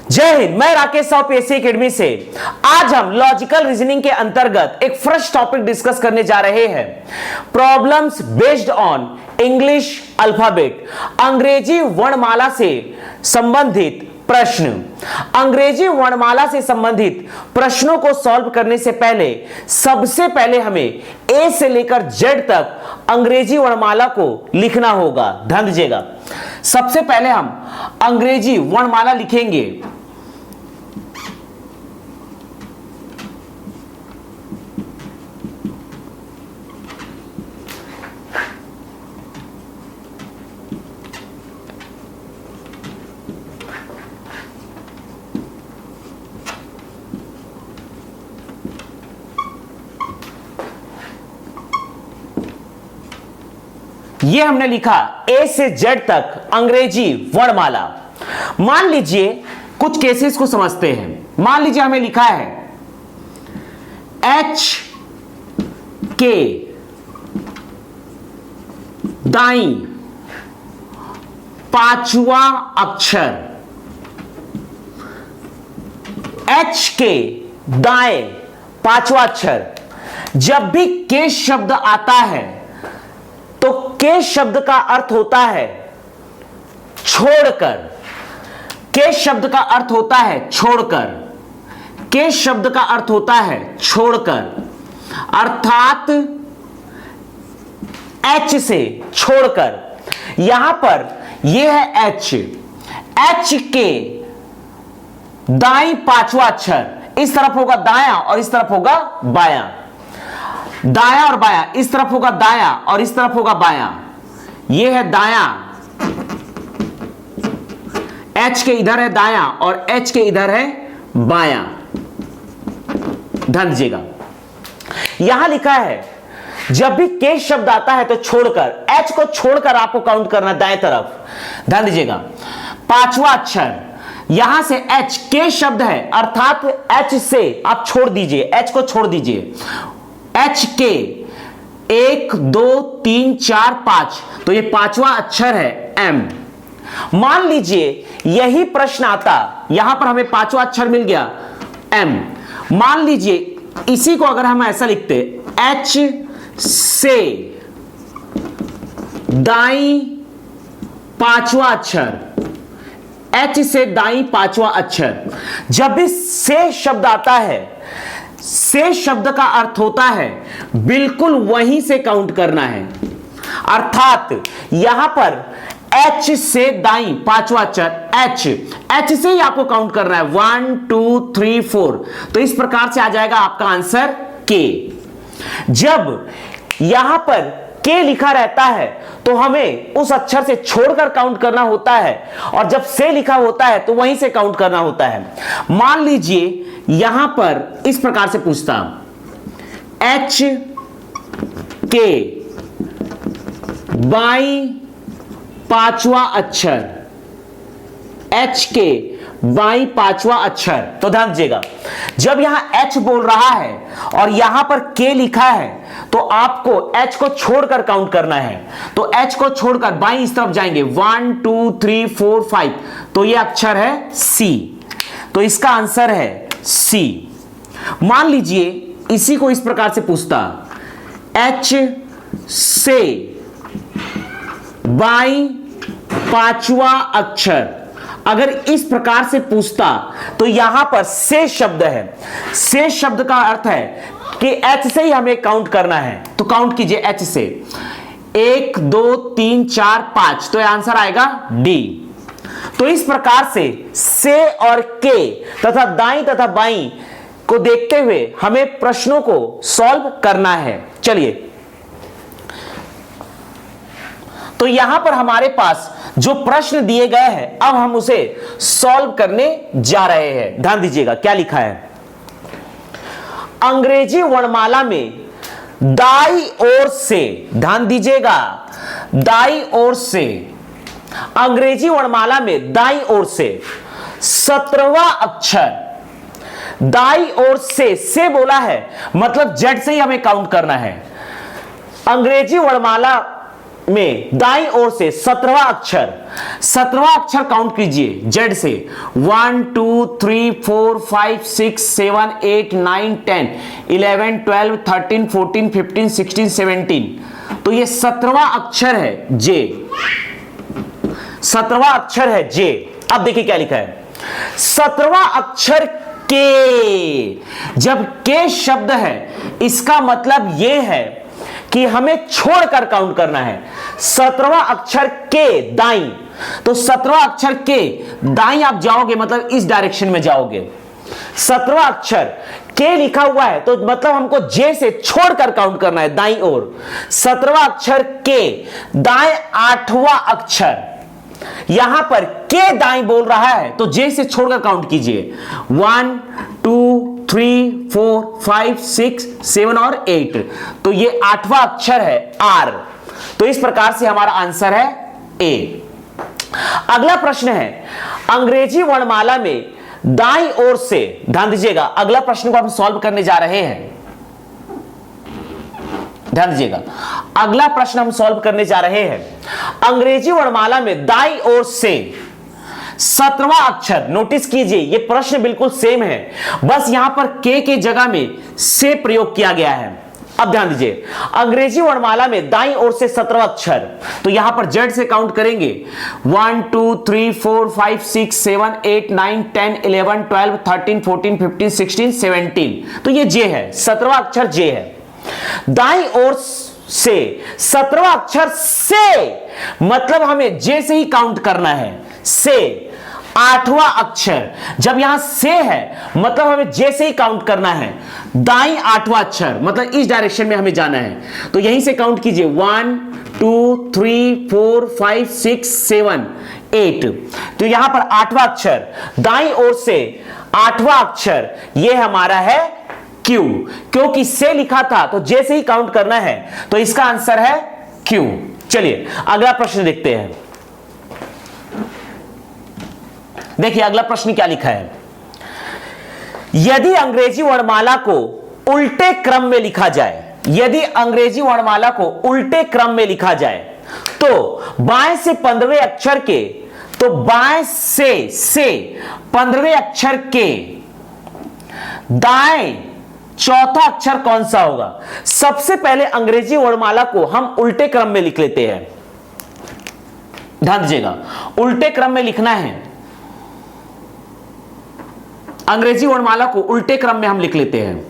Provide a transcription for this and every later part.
जय हिंद। मैं Rakesh Sahu PSC academy से। आज हम लॉजिकल रीजनिंग के अंतर्गत एक फ्रेश टॉपिक डिस्कस करने जा रहे हैं। Problems based on English alphabet, अंग्रेजी वर्णमाला से संबंधित प्रश्न। अंग्रेजी वर्णमाला से संबंधित प्रश्नों को सॉल्व करने से पहले सबसे पहले हमें ए से लेकर जेड तक अंग्रेजी वर्णमाला को लिखना होगा। ध्यान दीजिएगा, सबसे पहले हम अंग्रेजी वर्णमाला लिखेंगे। ये हमने लिखा ए से जेड तक अंग्रेजी वर्णमाला। मान लीजिए कुछ केसेस को समझते हैं। मान लीजिए हमें लिखा है एच के दाईं पांचवा अक्षर, एच के दाएं पांचवा अक्षर। जब भी के शब्द आता है तो के शब्द का अर्थ होता है छोड़कर। के शब्द का अर्थ होता है छोड़कर। के शब्द का अर्थ होता है छोड़कर, अर्थात एच से छोड़कर। यहां पर यह है एच। एच के दाईं पांचवा अक्षर, इस तरफ होगा दायां और इस तरफ होगा बायां। दायां और बायां, इस तरफ होगा दायां और इस तरफ होगा बायां। यह है दायां, एच के इधर है दायां और एच के इधर है बायां। ध्यान दीजिएगा, यहां लिखा है जब भी के शब्द आता है तो छोड़कर, एच को छोड़कर आपको काउंट करना दाएं तरफ। ध्यान दीजिएगा, पांचवा अक्षर, यहां से एच के शब्द है अर्थात एच से आप छोड़ दीजिए, एच को छोड़ दीजिए। एच के 1 2 3 4 5, तो ये पांचवा अक्षर है एम। मान लीजिए यही प्रश्न आता, यहां पर हमें पांचवा अक्षर मिल गया एम। मान लीजिए इसी को अगर हम ऐसा लिखते, एच से दाईं पांचवा अक्षर, एच से दाईं पांचवा अक्षर। जब भी से शब्द आता है, से शब्द का अर्थ होता है बिल्कुल वहीं से काउंट करना है, अर्थात यहां पर एच से दाईं पांचवा अक्षर, एच से ही आपको काउंट करना है 1 2 3 4। तो इस प्रकार से आ जाएगा आपका आंसर के। जब यहां पर के लिखा रहता है तो हमें उस अक्षर से छोड़कर काउंट करना होता है, और जब से लिखा होता है तो वहीं से काउंट करना होता है। मान लीजिए यहां पर इस प्रकार से पूछता, एच के बाईं पांचवा अक्षर, एच के बाईं पांचवा अक्षर। तो ध्यान दीजिएगा, जब यहां एच बोल रहा है और यहां पर के लिखा है तो आपको एच को छोड़कर काउंट करना है। तो एच को छोड़कर बाईं इस तरफ जाएंगे 1 2 3 4 5, तो यह अक्षर है सी। तो इसका आंसर है सी। मान लीजिए इसी को इस प्रकार से पूछता, एच से बाईं पांचवा अक्षर, अगर इस प्रकार से पूछता तो यहां पर से शब्द है। से शब्द का अर्थ है कि एच से ही हमें काउंट करना है। तो काउंट कीजिए एच से 1 2 3 4 5, तो यह आंसर आएगा डी। तो इस प्रकार से और के तथा दाईं तथा बाईं को देखते हुए हमें प्रश्नों को सॉल्व करना है। चलिए, तो यहां पर हमारे पास जो प्रश्न दिए गए हैं अब हम उसे सॉल्व करने जा रहे हैं। ध्यान दीजिएगा क्या लिखा है। अंग्रेजी वर्णमाला में दाईं ओर से, ध्यान दीजिएगा, दाईं ओर से, अंग्रेजी वर्णमाला में दाईं ओर से 17वां अक्षर, दाईं ओर से बोला है मतलब जेड से ही हमें काउंट करना है। अंग्रेजी वर्णमाला में दाईं ओर से 17वां अक्षर 17वां अक्षर काउंट कीजिए जेड से 1 2 3 4 5 6 7 8 9 10 11 12 13 14 15 16 17। तो ये 17वां अक्षर है जे, 17वां अक्षर है जे। अब देखिए क्या लिखा है, 17वां अक्षर के। जब के शब्द है इसका मतलब यह है कि हमें छोड़कर काउंट करना है। 17वां अक्षर के दाईं, तो 17वां अक्षर के दाईं आप जाओगे मतलब इस डायरेक्शन में जाओगे। 17वां अक्षर के लिखा हुआ है तो मतलब हमको जे से छोड़कर काउंट करना है दाईं ओर। 17वां अक्षर के दाएं 8वां अक्षर, यहां पर के दाईं बोल रहा है तो जे से छोड़कर काउंट कीजिए 1 2 3 4 5 6 7 और 8। तो ये 8वां अक्षर है आर। तो इस प्रकार से हमारा आंसर है ए। अगला प्रश्न है अंग्रेजी वर्णमाला में दाईं ओर से, ध्यान दीजिएगा अगला प्रश्न को हम सॉल्व करने जा रहे हैं, ध्यान दीजिएगा अगला प्रश्न हम सॉल्व करने जा रहे हैं। अंग्रेजी वर्णमाला में दाईं ओर से 17वां अक्षर, नोटिस कीजिए ये प्रश्न बिल्कुल सेम है, बस यहां पर के जगह में से प्रयोग किया गया है। अब ध्यान दीजिए अंग्रेजी वर्णमाला में दाईं ओर से 17वां अक्षर, तो यहां पर जेड से काउंट करेंगे 1 2 3 4 5 6 7 8 9 10 11 12 13 14 15 16 17। तो ये जे है, 17वां अक्षर जे है। दाईं ओर से 17वां अक्षर से मतलब हमें जे से ही काउंट करना है। से 8वां अक्षर, जब यहां से है मतलब हमें जे से ही काउंट करना है। दाईं 8वां अक्षर मतलब इस डायरेक्शन में हमें जाना है, तो यहीं से काउंट कीजिए 1 2 3 4 5 6 7 8। तो यहां पर 8वां अक्षर दाईं ओर से 8वां अक्षर ये हमारा है क्यू, क्योंकि से लिखा था तो जे से ही काउंट करना है, तो इसका आंसर है क्यू। चलिए अगला प्रश्न देखते हैं। देखिए अगला प्रश्न क्या लिखा है, यदि अंग्रेजी वर्णमाला को उल्टे क्रम में लिखा जाए, यदि अंग्रेजी वर्णमाला को उल्टे क्रम में लिखा जाए तो बाएं से 15वें अक्षर के, तो बाएं से 15वें अक्षर के दाएं चौथा अक्षर कौन सा होगा। सबसे पहले अंग्रेजी वर्णमाला को हम उल्टे क्रम में लिख लेते हैं, ध्यान दीजिएगा उल्टे क्रम में लिखना है। अंग्रेजी वर्णमाला को उल्टे क्रम में हम लिख लेते हैं।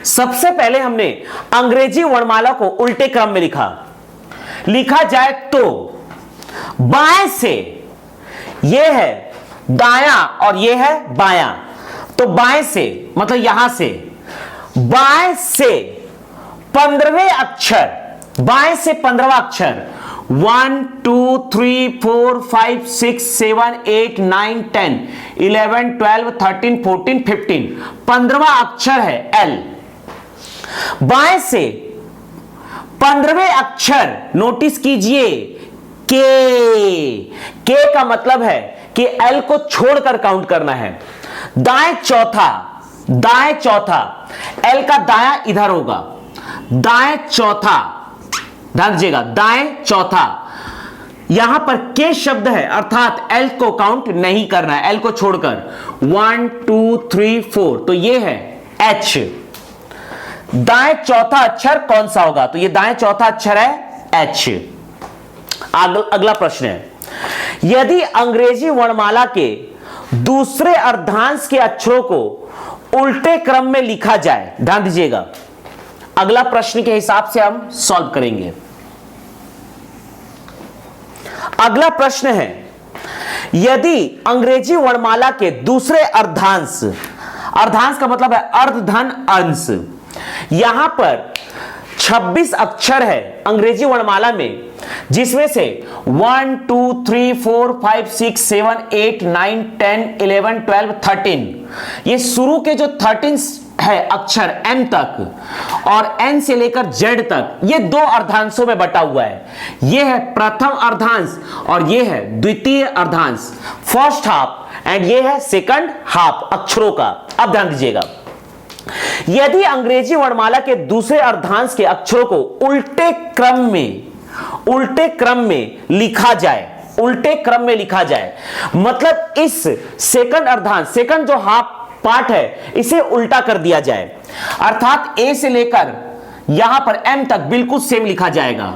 सबसे पहले हमने अंग्रेजी वर्णमाला को उल्टे क्रम में लिखा जाए तो बाएं से यह है दायां और यह है बायां, तो बाएं से मतलब यहां से बाएं से 15वें अक्षर, बाएं से 15वां अक्षर 1 2 3 4 5 6 7 8 9 10 11 12 13 14 15, 15वां अक्षर है एल। बाएं से 15वें अक्षर नोटिस कीजिए के का मतलब है कि एल को छोड़कर काउंट करना है। दाएं चौथा एल का दायां इधर होगा, दाएं चौथा, ध्यान दीजिएगा दाएं चौथा, यहां पर के शब्द है अर्थात एल को काउंट नहीं करना है, एल को छोड़कर 1 2 3 4, तो ये है एच। दाएं चौथा अक्षर कौन सा होगा, तो ये दाएं चौथा अक्षर है एच। अगला प्रश्न है, यदि अंग्रेजी वर्णमाला के दूसरे अर्धांश के अक्षरों को उल्टे क्रम में लिखा जाए, ध्यान दीजिएगा अगला प्रश्न के हिसाब से हम सॉल्व करेंगे। अगला प्रश्न है, यदि अंग्रेजी वर्णमाला के दूसरे अर्धांश का मतलब है अर्धधन अंश, यहां पर 26 अक्षर है अंग्रेजी वर्णमाला में, जिसमें से 1 2 3 4 5 6 7 8 9 10 11 12 13, ये शुरू के जो 13 है अक्षर m तक और n से लेकर z तक, ये दो अर्धांशों में बटा हुआ है। ये है प्रथम अर्धांश और ये है द्वितीय अर्धांश, फर्स्ट हाफ, एंड ये है सेकंड हाफ अक्षरों का। अब ध्यान दीजिएगा, यदि अंग्रेजी वर्णमाला के दूसरे अर्धांश के अक्षरों को उल्टे क्रम में लिखा जाए, मतलब इस सेकंड अर्धांश, सेकंड जो हाफ पार्ट है, इसे उल्टा कर दिया जाए, अर्थात ए से लेकर यहां पर एम तक बिल्कुल सेम लिखा जाएगा।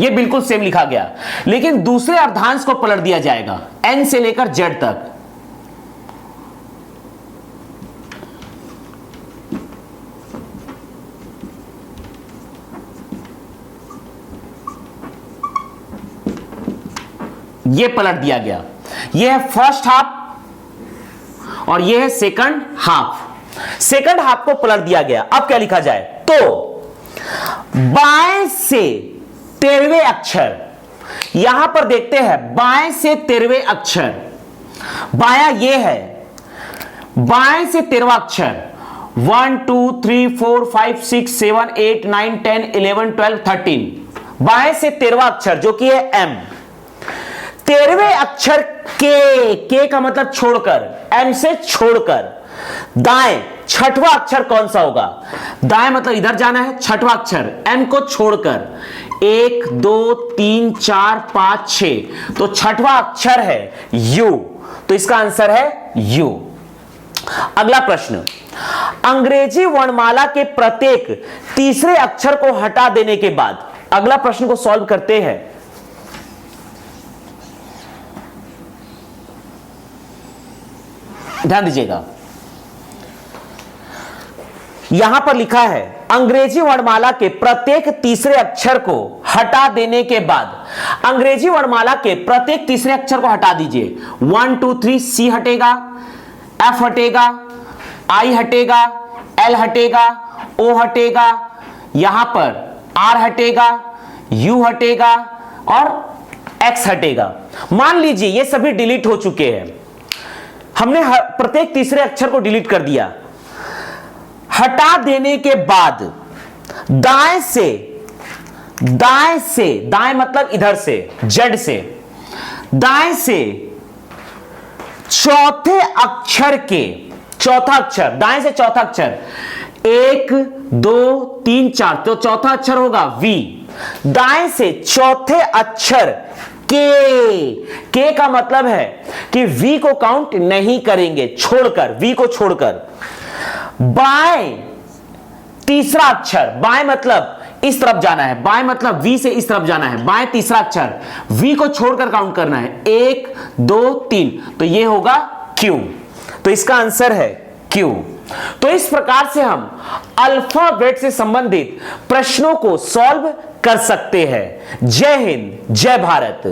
ये बिल्कुल सेम लिखा गया, लेकिन दूसरे अर्धांश को पलट दिया जाएगा एन से लेकर जेड तक। ये पलट दिया गया, ये है फर्स्ट हाफ और ये है सेकंड हाफ। सेकंड हाफ को पलट दिया गया। अब क्या लिखा जाए, तो बाएं से 13वें अक्षर, यहां पर देखते हैं बाएं से 13वें अक्षर, बाया ये है, बाएं से 13वां अक्षर 1 2 3 4 5 6 7 8 9 10 11 12 13, बाएं से 13वां अक्षर जो कि है एम। 13वें अक्षर के का मतलब छोड़कर, एम से छोड़कर दाएं छठवां अक्षर कौन सा होगा, दाएं मतलब इधर जाना है, छठवां अक्षर एम को छोड़कर 1 2 3 4 5 6, तो छठवां अक्षर है यू, तो इसका आंसर है यू। अगला प्रश्न, अंग्रेजी वर्णमाला के प्रत्येक तीसरे अक्षर को हटा देने के बाद, अगला प्रश्न को सॉल्व करते हैं। ध्यान दीजिएगा, यहां पर लिखा है अंग्रेजी वर्णमाला के प्रत्येक तीसरे अक्षर को हटा देने के बाद, अंग्रेजी वर्णमाला के प्रत्येक तीसरे अक्षर को हटा दीजिए। 1 2 3 सी हटेगा, एफ हटेगा, आई हटेगा, एल हटेगा, ओ हटेगा, यहां पर आर हटेगा, यू हटेगा और एक्स हटेगा। मान लीजिए ये सभी डिलीट हो चुके हैं, हमने प्रत्येक तीसरे अक्षर को डिलीट कर दिया। हटा देने के बाद दाएं से, दाएं मतलब इधर से, जेड से, दाएं से चौथे अक्षर के, चौथा अक्षर, दाएं से चौथा अक्षर 1 2 3 4, तो चौथा अक्षर होगा वी। दाएं से चौथे अक्षर के का मतलब है कि वी को काउंट नहीं करेंगे, छोड़कर, वी को छोड़कर। बाएं तीसरा अक्षर, बाएं मतलब इस तरफ जाना है, बाएं मतलब वी से इस तरफ जाना है, बाएं तीसरा अक्षर वी को छोड़कर काउंट करना है, 1 2 3, तो ये होगा क्यू, तो इसका आंसर है क्यू। तो इस प्रकार से हम अल्फाबेट से संबंधित प्रश्नों को सॉल्व कर सकते हैं। जय हिंद, जय भारत।